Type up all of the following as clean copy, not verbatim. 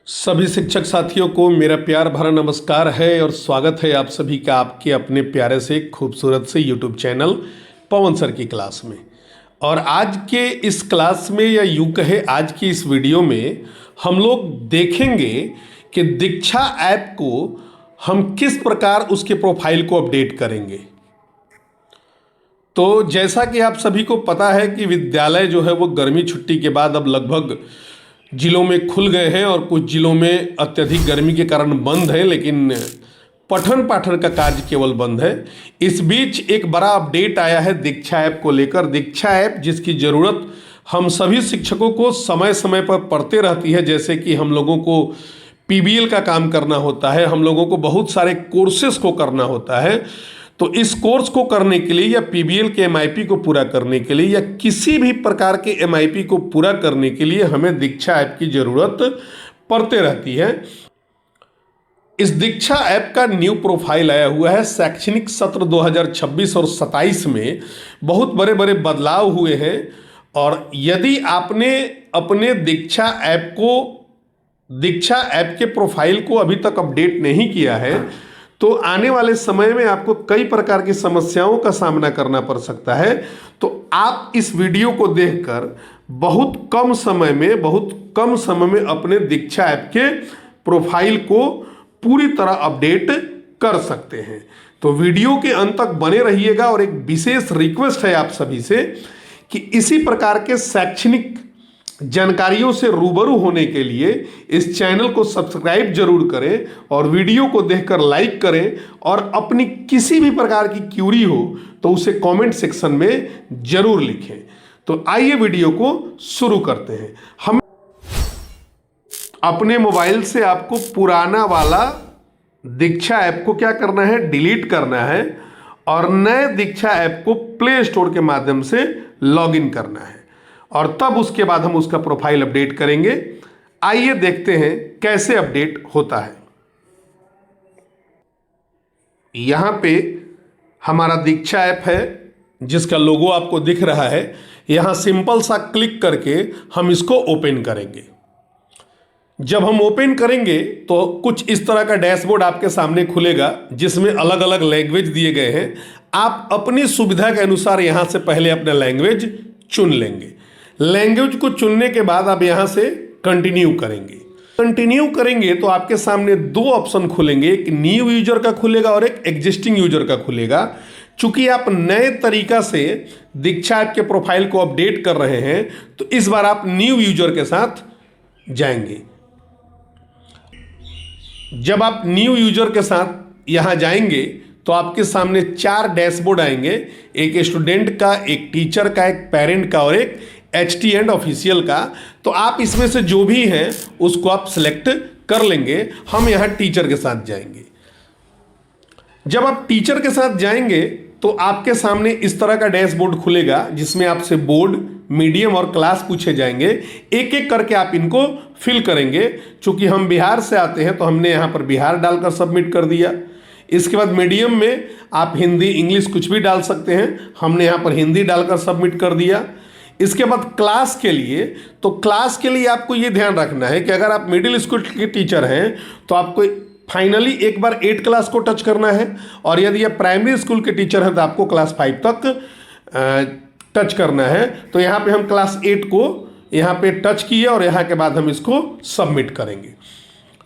सभी शिक्षक साथियों को मेरा प्यार भरा नमस्कार है और स्वागत है आप सभी का आपके अपने प्यारे से खूबसूरत से यूट्यूब चैनल पवन सर की क्लास में। और आज के इस क्लास में या यूँ कहे आज की इस वीडियो में हम लोग देखेंगे कि दीक्षा ऐप को हम किस प्रकार उसके प्रोफाइल को अपडेट करेंगे। तो जैसा कि आप सभी को पता है कि विद्यालय जो है वो गर्मी छुट्टी के बाद अब लगभग जिलों में खुल गए हैं और कुछ जिलों में अत्यधिक गर्मी के कारण बंद है, लेकिन पठन पाठन का कार्य केवल बंद है। इस बीच एक बड़ा अपडेट आया है दीक्षा ऐप को लेकर। दीक्षा ऐप जिसकी ज़रूरत हम सभी शिक्षकों को समय समय पर पड़ते रहती है, जैसे कि हम लोगों को पीबीएल का काम करना होता है, हम लोगों को बहुत सारे कोर्सेस को करना होता है। तो इस कोर्स को करने के लिए या पीबीएल के एमआईपी को पूरा करने के लिए या किसी भी प्रकार के एमआईपी को पूरा करने के लिए हमें दीक्षा ऐप की ज़रूरत पड़ते रहती है। इस दीक्षा ऐप का न्यू प्रोफाइल आया हुआ है। शैक्षणिक सत्र 2026 और 27 में बहुत बड़े बड़े बदलाव हुए हैं। और यदि आपने अपने दीक्षा ऐप के प्रोफाइल को अभी तक अपडेट नहीं किया है तो आने वाले समय में आपको कई प्रकार की समस्याओं का सामना करना पड़ सकता है। तो आप इस वीडियो को देखकर बहुत कम समय में अपने दीक्षा ऐप के प्रोफाइल को पूरी तरह अपडेट कर सकते हैं। तो वीडियो के अंत तक बने रहिएगा। और एक विशेष रिक्वेस्ट है आप सभी से कि इसी प्रकार के शैक्षणिक जानकारियों से रूबरू होने के लिए इस चैनल को सब्सक्राइब जरूर करें और वीडियो को देखकर लाइक करें। और अपनी किसी भी प्रकार की क्यूरी हो तो उसे कमेंट सेक्शन में जरूर लिखें। तो आइए वीडियो को शुरू करते हैं। हम अपने मोबाइल से आपको पुराना वाला दीक्षा ऐप को क्या करना है, डिलीट करना है और नए दीक्षा ऐप को प्ले स्टोर के माध्यम से लॉगिन करना है और तब उसके बाद हम उसका प्रोफाइल अपडेट करेंगे। आइए देखते हैं कैसे अपडेट होता है। यहां पे हमारा दीक्षा ऐप है जिसका लोगो आपको दिख रहा है। यहां सिंपल सा क्लिक करके हम इसको ओपन करेंगे। जब हम ओपन करेंगे तो कुछ इस तरह का डैशबोर्ड आपके सामने खुलेगा जिसमें अलग अलग लैंग्वेज दिए गए हैं। आप अपनी सुविधा के अनुसार यहां से पहले अपना लैंग्वेज चुन लेंगे। लैंग्वेज को चुनने के बाद आप यहाँ से कंटिन्यू करेंगे तो आपके सामने दो ऑप्शन खुलेंगे, एक न्यू यूजर का खुलेगा और एक एग्जिस्टिंग यूजर का खुलेगा। चूंकि आप नए तरीका से दीक्षा ऐप के प्रोफाइल को अपडेट कर रहे हैं तो इस बार आप न्यू यूजर के साथ जाएंगे। जब आप न्यू यूजर के साथ यहाँ जाएंगे तो आपके सामने 4 डैशबोर्ड आएंगे, एक स्टूडेंट का, एक टीचर का, एक पेरेंट का और एक HT एंड ऑफिशियल का। तो आप इसमें से जो भी हैं उसको आप सिलेक्ट कर लेंगे। हम यहाँ टीचर के साथ जाएंगे। जब आप टीचर के साथ जाएंगे तो आपके सामने इस तरह का डैशबोर्ड खुलेगा जिसमें आपसे बोर्ड, मीडियम और क्लास पूछे जाएंगे। एक एक करके आप इनको फिल करेंगे। चूंकि हम बिहार से आते हैं तो हमने यहाँ पर बिहार डालकर सबमिट कर दिया। इसके बाद मीडियम में आप हिंदी, इंग्लिश कुछ भी डाल सकते हैं। हमने यहाँ पर हिंदी डालकर सबमिट कर दिया। इसके बाद क्लास के लिए आपको ये ध्यान रखना है कि अगर आप मिडिल स्कूल के टीचर हैं तो आपको फाइनली एक बार 8 क्लास को टच करना है और यदि आप प्राइमरी स्कूल के टीचर हैं तो आपको क्लास 5 तक टच करना है। तो यहाँ पे हम क्लास 8 को यहाँ पे टच किए और यहाँ के बाद हम इसको सबमिट करेंगे।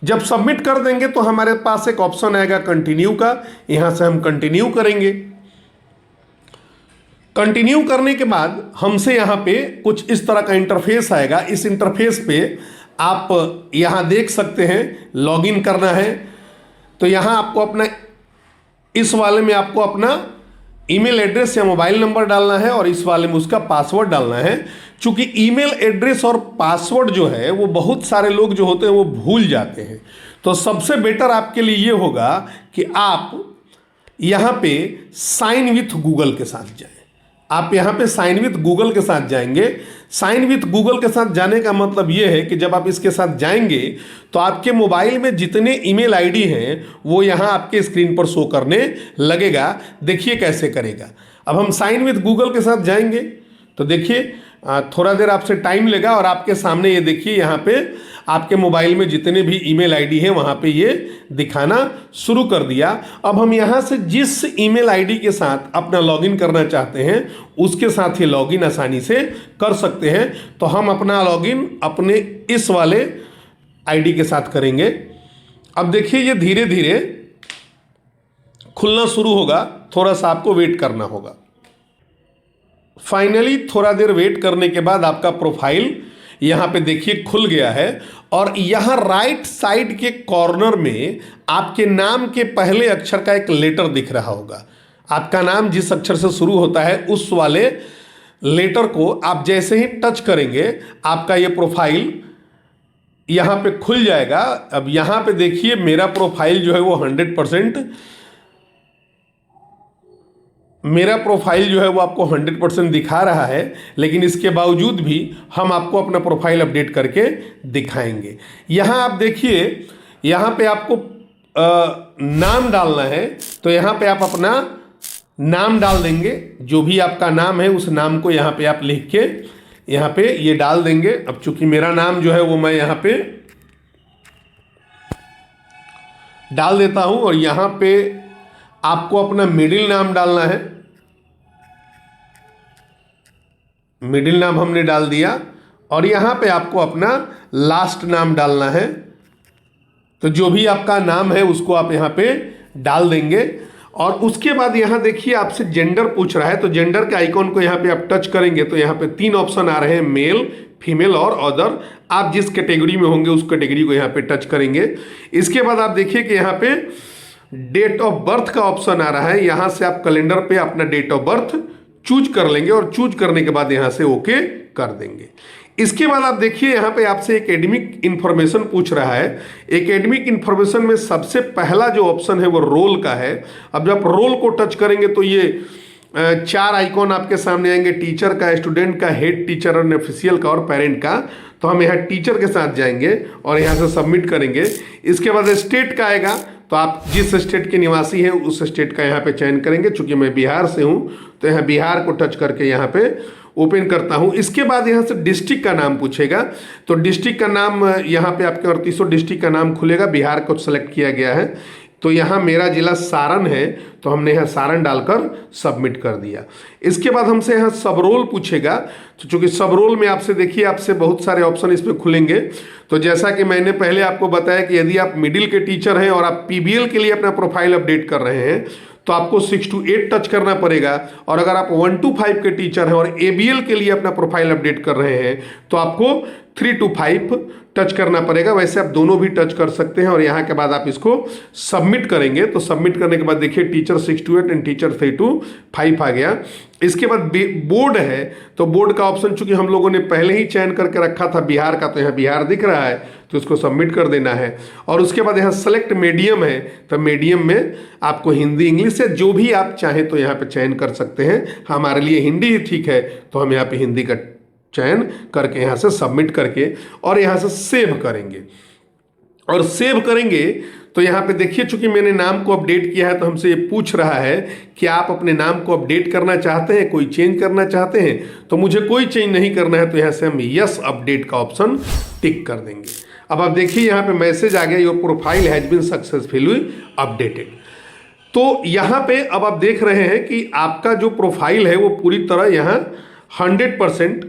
जब सबमिट कर देंगे तो हमारे पास एक ऑप्शन आएगा कंटिन्यू का। यहाँ से हम कंटिन्यू करेंगे। कंटिन्यू करने के बाद हमसे यहाँ पे कुछ इस तरह का इंटरफेस आएगा। इस इंटरफेस पे आप यहाँ देख सकते हैं लॉगिन करना है। तो यहाँ आपको अपना, इस वाले में आपको अपना ईमेल एड्रेस या मोबाइल नंबर डालना है और इस वाले में उसका पासवर्ड डालना है। चूंकि ईमेल एड्रेस और पासवर्ड जो है वो बहुत सारे लोग जो होते हैं वो भूल जाते हैं। तो सबसे बेटर आपके लिए ये होगा कि आप यहाँ पे साइन विथ गूगल के साथ जाएं। आप यहाँ पे साइन विथ गूगल के साथ जाएंगे। साइन विथ गूगल के साथ जाने का मतलब ये है कि जब आप इसके साथ जाएंगे तो आपके मोबाइल में जितने ईमेल आईडी हैं वो यहाँ आपके स्क्रीन पर शो करने लगेगा। देखिए कैसे करेगा। अब हम साइन विथ गूगल के साथ जाएंगे तो देखिए थोड़ा देर आपसे टाइम लेगा और आपके सामने ये देखिए यहाँ पे आपके मोबाइल में जितने भी ईमेल आईडी है वहाँ पे ये दिखाना शुरू कर दिया। अब हम यहाँ से जिस ईमेल आईडी के साथ अपना लॉगिन करना चाहते हैं उसके साथ ही लॉगिन आसानी से कर सकते हैं। तो हम अपना लॉगिन अपने इस वाले आईडी के साथ करेंगे। अब देखिए ये धीरे धीरे खुलना शुरू होगा, थोड़ा सा आपको वेट करना होगा। फाइनली थोड़ा देर वेट करने के बाद आपका प्रोफाइल यहाँ पे देखिए खुल गया है और यहाँ राइट साइड के कॉर्नर में आपके नाम के पहले अक्षर का एक लेटर दिख रहा होगा। आपका नाम जिस अक्षर से शुरू होता है उस वाले लेटर को आप जैसे ही टच करेंगे आपका ये प्रोफाइल यहाँ पे खुल जाएगा। अब यहाँ पे देखिए मेरा प्रोफाइल जो है वो 100% मेरा प्रोफाइल जो है वो आपको 100% दिखा रहा है, लेकिन इसके बावजूद भी हम आपको अपना प्रोफाइल अपडेट करके दिखाएंगे। यहाँ आप देखिए यहाँ पे आपको नाम डालना है, तो यहाँ पे आप अपना नाम डाल देंगे। जो भी आपका नाम है उस नाम को यहाँ पे आप लिख के यहाँ पे ये डाल देंगे। अब चूंकि मेरा नाम जो है वो मैं यहाँ पे डाल देता हूँ और यहाँ पे आपको अपना मिडिल नाम डालना है। मिडिल नाम हमने डाल दिया और यहाँ पे आपको अपना लास्ट नाम डालना है। तो जो भी आपका नाम है उसको आप यहाँ पे डाल देंगे और उसके बाद यहाँ देखिए आपसे जेंडर पूछ रहा है। तो जेंडर के आइकॉन को यहाँ पे आप टच करेंगे तो यहाँ पे 3 ऑप्शन आ रहे हैं, मेल, फीमेल और अदर। आप जिस कैटेगरी में होंगे उस कैटेगरी को यहाँ पे टच करेंगे। इसके बाद आप देखिए कि यहाँ पे डेट ऑफ बर्थ का ऑप्शन आ रहा है। यहाँ से आप कैलेंडर पे अपना डेट ऑफ बर्थ चूज कर लेंगे और चूज करने के बाद यहाँ से ओके कर देंगे। इसके बाद आप देखिए यहाँ पे आपसे एकेडमिक इंफॉर्मेशन पूछ रहा है। एकेडमिक इंफॉर्मेशन में सबसे पहला जो ऑप्शन है वो रोल का है। अब जब रोल को टच करेंगे तो ये 4 आइकॉन आपके सामने आएंगे, टीचर का, स्टूडेंट का, हेड टीचर और ऑफिशियल का और पेरेंट का। तो हम यहाँ टीचर के साथ जाएंगे और यहाँ से सबमिट करेंगे। इसके बाद स्टेट का आएगा, तो आप जिस स्टेट के निवासी हैं उस स्टेट का यहाँ पे चयन करेंगे। चूंकि मैं बिहार से हूँ तो यहाँ बिहार को टच करके यहाँ पे ओपन करता हूँ। इसके बाद यहाँ से डिस्ट्रिक्ट का नाम पूछेगा, तो डिस्ट्रिक्ट का नाम यहाँ पे आपके 38 डिस्ट्रिक्ट का नाम खुलेगा। बिहार को सेलेक्ट किया गया है, तो यहाँ मेरा जिला सारण है तो हमने यहाँ सारण डालकर सबमिट कर दिया। इसके बाद हमसे यहाँ सब रोल पूछेगा, तो चूंकि सब रोल में आपसे देखिए आपसे बहुत सारे ऑप्शन इसमें खुलेंगे। तो जैसा कि मैंने पहले आपको बताया कि यदि आप मिडिल के टीचर हैं और आप पीबीएल के लिए अपना प्रोफाइल अपडेट कर रहे हैं तो आपको 6 to 8 टच करना पड़ेगा। और अगर आप 1 to 5 के टीचर हैं और एबीएल के लिए अपना प्रोफाइल अपडेट कर रहे हैं तो आपको 3 to 5 टच करना पड़ेगा। वैसे आप दोनों भी टच कर सकते हैं और यहाँ के बाद आप इसको सबमिट करेंगे। तो सबमिट करने के बाद देखिए teacher 6 to 8 and teacher 3 to 5 आ गया। इसके बाद बोर्ड है, तो बोर्ड का ऑप्शन चूंकि हम लोगों ने पहले ही चयन करके रखा था बिहार का, तो यहाँ बिहार दिख रहा है तो इसको सबमिट कर देना है। और उसके बाद यहाँ सेलेक्ट मीडियम है, तो मीडियम में आपको हिंदी, इंग्लिश से जो भी आप चाहें तो यहाँ पे चयन कर सकते हैं। हमारे लिए हिंदी ही ठीक है तो हम यहाँ पे हिंदी का चयन करके यहाँ से सबमिट करके और यहाँ से सेव करेंगे। और सेव करेंगे तो यहाँ पे देखिए चूंकि मैंने नाम को अपडेट किया है तो हमसे ये पूछ रहा है कि आप अपने नाम को अपडेट करना चाहते हैं, कोई चेंज करना चाहते हैं। तो मुझे कोई चेंज नहीं करना है, तो यहाँ से हम यस अपडेट का ऑप्शन टिक कर देंगे। अब आप देखिए यहाँ पे मैसेज आ गया, your profile has been successfully updated. तो यहाँ पे अब आप देख रहे हैं कि आपका जो प्रोफाइल है वो पूरी तरह यहाँ 100%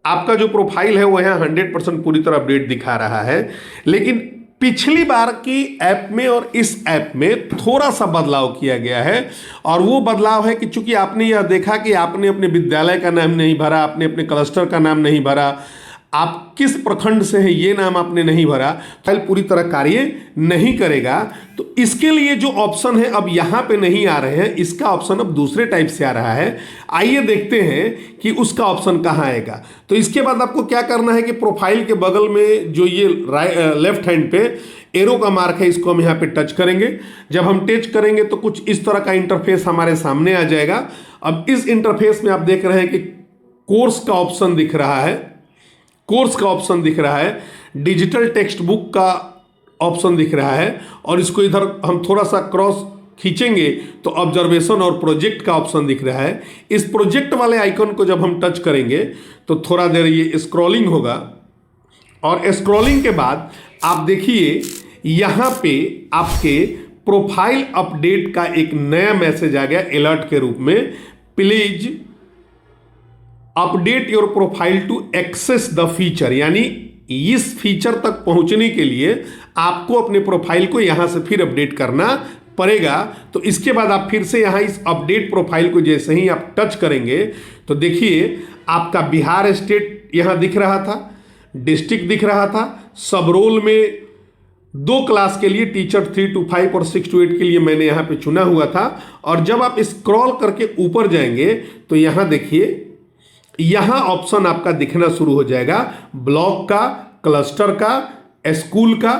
आपका जो प्रोफाइल है वो यहाँ 100% पूरी तरह अपडेट दिखा रहा है। लेकिन पिछली बार की ऐप में और इस ऐप में थोड़ा सा बदलाव किया गया है। और वो बदलाव है कि चूंकि आपने यह देखा कि आपने अपने विद्यालय का नाम नहीं भरा, आपने अपने क्लस्टर का नाम नहीं भरा, आप किस प्रखंड से हैं ये नाम आपने नहीं भरा, फाइल पूरी तरह कार्य नहीं करेगा। तो इसके लिए जो ऑप्शन है अब यहाँ पे नहीं आ रहे हैं, इसका ऑप्शन अब दूसरे टाइप से आ रहा है। आइए देखते हैं कि उसका ऑप्शन कहाँ आएगा। तो इसके बाद आपको क्या करना है कि प्रोफाइल के बगल में जो ये लेफ्ट हैंड पे एरो का मार्क है इसको हम यहाँ पे टच करेंगे। जब हम टच करेंगे तो कुछ इस तरह का इंटरफेस हमारे सामने आ जाएगा। अब इस इंटरफेस में आप देख रहे हैं कि कोर्स का ऑप्शन दिख रहा है, कोर्स का ऑप्शन दिख रहा है, डिजिटल टेक्स्ट बुक का ऑप्शन दिख रहा है। और इसको इधर हम थोड़ा सा क्रॉस खींचेंगे तो ऑब्जर्वेशन और प्रोजेक्ट का ऑप्शन दिख रहा है। इस प्रोजेक्ट वाले आइकन को जब हम टच करेंगे तो थोड़ा देर ये स्क्रॉलिंग होगा और स्क्रॉलिंग के बाद आप देखिए यहाँ पे आपके प्रोफाइल अपडेट का एक नया मैसेज आ गया अलर्ट के रूप में, please update your profile to access the feature. यानी इस फीचर तक पहुंचने के लिए आपको अपने प्रोफाइल को यहां से फिर अपडेट करना पड़ेगा। तो इसके बाद आप फिर से यहां इस अपडेट प्रोफाइल को जैसे ही आप टच करेंगे तो देखिए आपका बिहार स्टेट यहां दिख रहा था, डिस्ट्रिक्ट दिख रहा था, सब रोल में 2 क्लास के लिए टीचर 3 to 5 और 6 to 8 के लिए मैंने यहाँ पे चुना हुआ था। और जब आप स्क्रॉल करके ऊपर जाएंगे तो यहाँ देखिए यहाँ ऑप्शन आपका दिखना शुरू हो जाएगा, ब्लॉक का, क्लस्टर का, स्कूल का।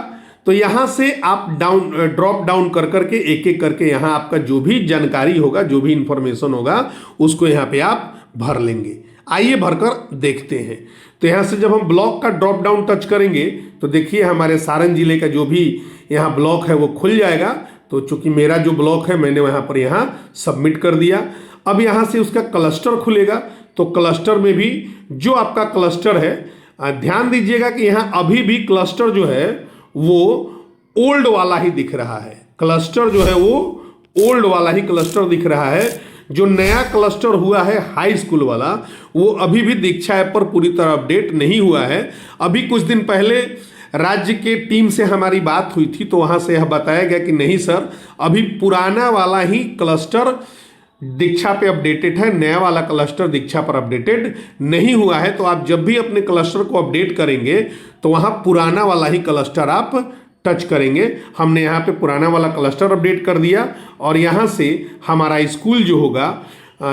तो यहाँ से आप ड्रॉप डाउन कर करके एक एक करके यहाँ आपका जो भी जानकारी होगा, जो भी इंफॉर्मेशन होगा उसको यहाँ पे आप भर लेंगे। आइए भरकर देखते हैं। तो यहाँ से जब हम ब्लॉक का ड्रॉप डाउन टच करेंगे तो देखिए हमारे सारण जिले का जो भी यहाँ ब्लॉक है वो खुल जाएगा। तो चूंकि मेरा जो ब्लॉक है मैंने वहाँ पर यहाँ सबमिट कर दिया। अब यहाँ से उसका क्लस्टर खुलेगा, तो क्लस्टर में भी जो आपका क्लस्टर है, ध्यान दीजिएगा कि यहाँ अभी भी क्लस्टर जो है वो ओल्ड वाला ही दिख रहा है। क्लस्टर जो है वो ओल्ड वाला ही क्लस्टर दिख रहा है। जो नया क्लस्टर हुआ है हाई स्कूल वाला वो अभी भी दीक्षा ऐप पर पूरी तरह अपडेट नहीं हुआ है। अभी कुछ दिन पहले राज्य के टीम से हमारी बात हुई थी तो वहाँ से यह बताया गया कि नहीं सर, अभी पुराना वाला ही क्लस्टर दीक्षा पे अपडेटेड है, नया वाला क्लस्टर दीक्षा पर अपडेटेड नहीं हुआ है। तो आप जब भी अपने क्लस्टर को अपडेट करेंगे तो वहाँ पुराना वाला ही क्लस्टर आप टच करेंगे। हमने यहाँ पे पुराना वाला क्लस्टर अपडेट कर दिया और यहाँ से हमारा स्कूल जो होगा,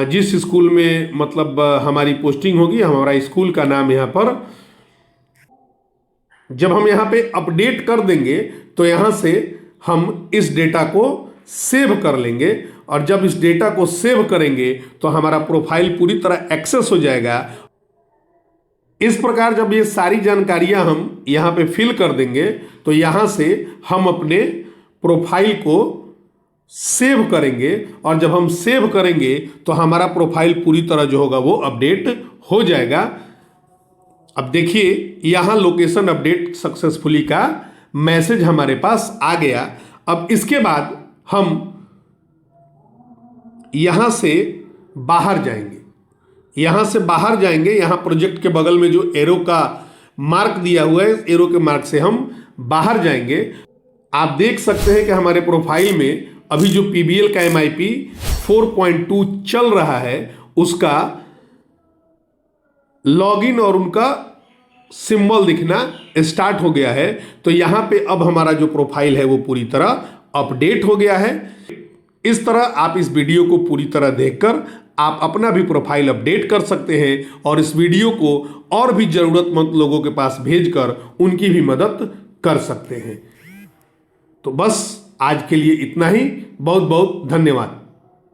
जिस स्कूल में मतलब हमारी पोस्टिंग होगी, हमारा स्कूल का नाम यहाँ पर जब हम यहाँ पे अपडेट कर देंगे तो यहाँ से हम इस डेटा को सेव कर लेंगे। और जब इस डेटा को सेव करेंगे तो हमारा प्रोफाइल पूरी तरह एक्सेस हो जाएगा। इस प्रकार जब ये सारी जानकारियां हम यहाँ पे फिल कर देंगे तो यहाँ से हम अपने प्रोफाइल को सेव करेंगे। और जब हम सेव करेंगे तो हमारा प्रोफाइल पूरी तरह जो होगा वो अपडेट हो जाएगा। अब देखिए यहाँ लोकेशन अपडेट सक्सेसफुली का मैसेज हमारे पास आ गया। अब इसके बाद हम यहाँ से बाहर जाएंगे। यहाँ से बाहर जाएंगे, यहाँ प्रोजेक्ट के बगल में जो एरो का मार्क दिया हुआ है, एरो के मार्क से हम बाहर जाएंगे। आप देख सकते हैं कि हमारे प्रोफाइल में अभी जो PBL का MIP 4.2 चल रहा है उसका लॉगिन और उनका सिंबल दिखना स्टार्ट हो गया है। तो यहाँ पे अब हमारा जो प्रोफाइल है वो पूरी तरह अपडेट हो गया है। इस तरह आप इस वीडियो को पूरी तरह देखकर आप अपना भी प्रोफाइल अपडेट कर सकते हैं और इस वीडियो को और भी जरूरतमंद लोगों के पास भेजकर उनकी भी मदद कर सकते हैं। तो बस आज के लिए इतना ही। बहुत बहुत धन्यवाद।